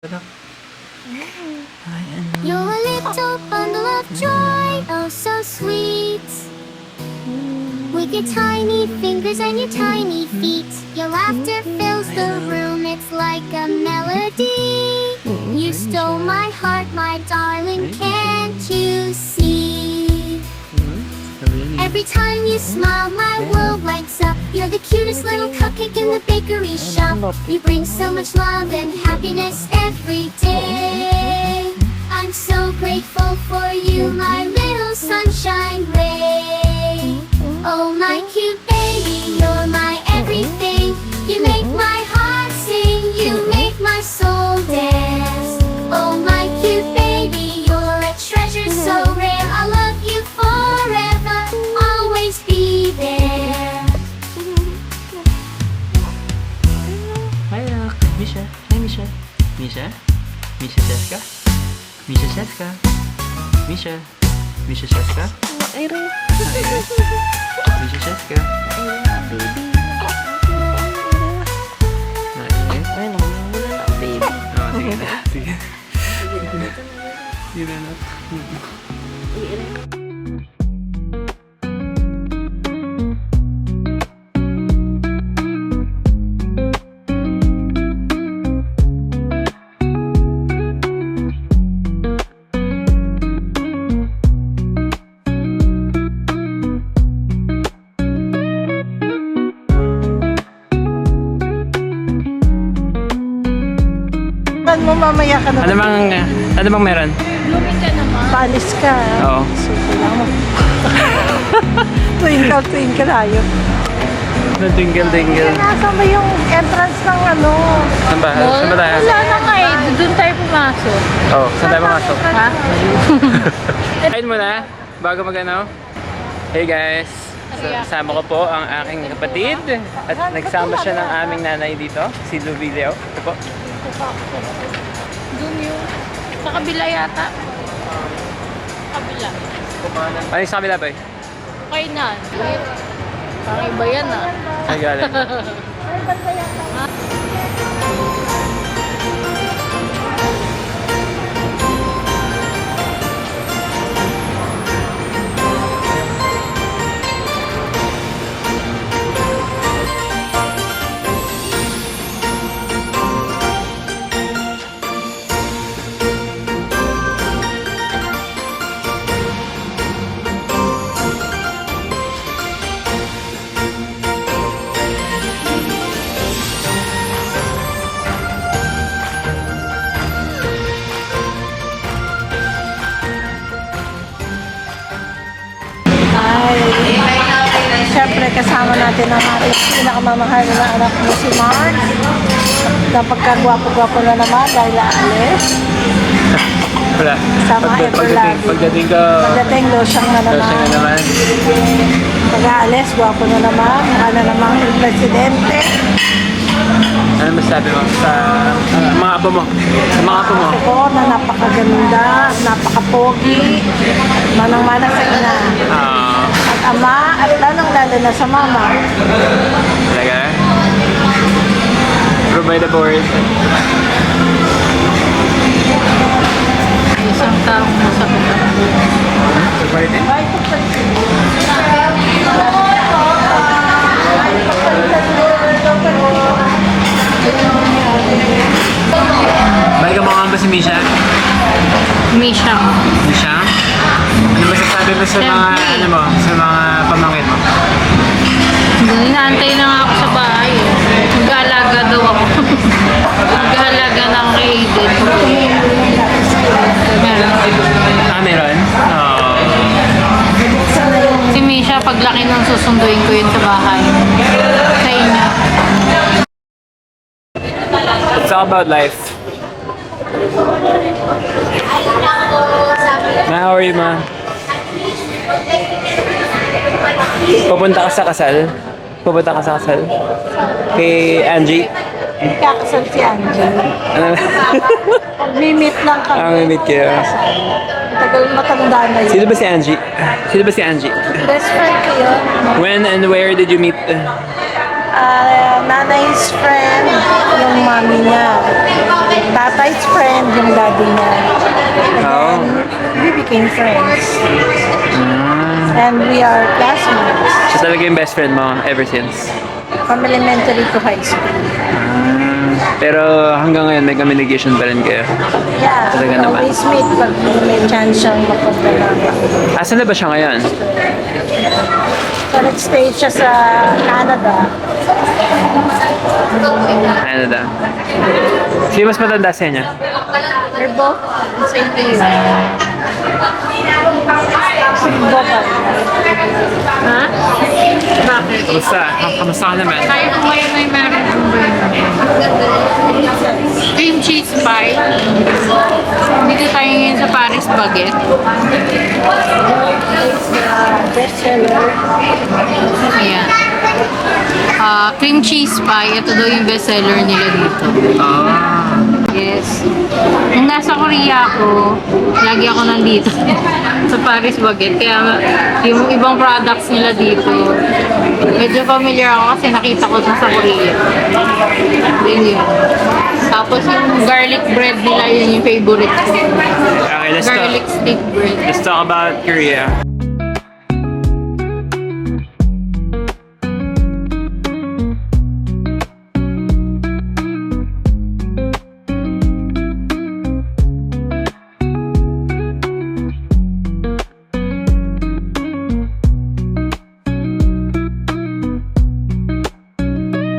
You're a little bundle of joy, oh so sweet. With your tiny fingers and your tiny feet, your laughter fills the room, it's like a melody. You stole my heart, my darling, can't you see? Every time you smile, my world lights up. You're the cutest little cupcake in the bakery shop. You bring so much love and happiness every day. I'm so grateful for you, my little sunshine ray. Oh my cute baby, you're my everything. You make my heart sing, you make my soul dance. Oh my cute baby, you're a treasure so rare. I love you forever, always be there. Hi, Misha. Hi, Misha. Misha? Misha Seska? Misha Seska? Misha? Misha Seska? Irene. Misha Seska? Baby. Ay, Ay, wala na ang baby. oh, sige na. Sige. Sige na. Mo mamaya ka na. Ano bang meron? Blooming ka naman. Palis ka. Oo. So, kailangan mo. Twinkle ayun. Tingle. Nasa ba yung entrance ng ano? Saan ba? Saan ba tayo? Wala na nga eh. Doon tayo pumasok. Oo, saan tayo pumasok? Ha? Kain muna, bago mag-ano. Hey guys, sama ko po ang aking kapatid. At nagsama siya ng aming nanay dito, si Luvilio. Ito po. Doon yung... Sa kabila yata. Kabila. Ano yung sa kabila ba eh? Okay na. Parang iba yan ah. Ay, galing. Siyempre kasama natin ang ating pinakamamahal na anak mo si Mark. Napagkagwapo-gwapo na naman dahil aalis. Wala. Sama everlagi. Pagdating ko, Pagdating losyang na siya na naman. naman. Pag-aalis, gwapo na naman. Mukha na naman yung presidente. Ano masabi mo sa mga apo mo? Sa mga apo mo? Ako na napakaganda, napakapogi, manang-manang sa ina. At ama, at lalong-lalo na sa mama. Talaga? Provide the board. Isang taong masakit ang buhay. Support din? Balik ka mukha ba si Misha? Misha. Misha? Ano masasabi mo sa mga, Siyempre. ano mo, sa mga pamangkin mo? Inaantay na nga ako sa bahay eh. Mag-aalaga daw ako. Mag-aalaga ng Aiden. Meron. Ah, meron? Oh. Si Misha, paglaki nang susunduin ko yun sa bahay. Sa inyo. It's all about life. Ma, how are you, ma? Pupunta ka sa kasal? Pupunta ka sa kasal? Kay Angie? Kakasal si Angel. Ano? Pag-meet lang kami. Ah, may meet kayo. Tagal matanda na yun. Sino ba si Angie? Sino ba si Angie? Best friend ko yun. When and where did you meet? nanay's friend, yung mami niya. Tatay's friend, yung daddy niya. Oh. We became friends. And we are classmates. Siya talaga yung best friend mo ever since. From elementary to high school. Pero hanggang ngayon may communication pa rin kayo. Yeah, Talaga we naman. always meet pag may chance siyang mapunta lang. Asan na ba siya ngayon? So, nag-stay siya sa Canada. Canada. Sino mas matanda sa inyo? We're both the same age. Both. Ha? Bakit? Kamusta? Kamusta ka naman? Tayo po ngayon ay meron ng cream cheese pie. Dito tayo ngayon sa Paris Baguette. Bestseller. Ayan. Cream cheese pie. Ito daw yung bestseller nila dito. Ah. Yes. Nung nasa Korea ako, lagi ako nandito sa Paris Baguette. Kaya yung ibang products nila dito, medyo familiar ako kasi nakita ko dun sa Korea. Yun yun. Tapos yung garlic bread nila, yun yung favorite ko. Okay, Garlic stick bread. let's talk about Korea.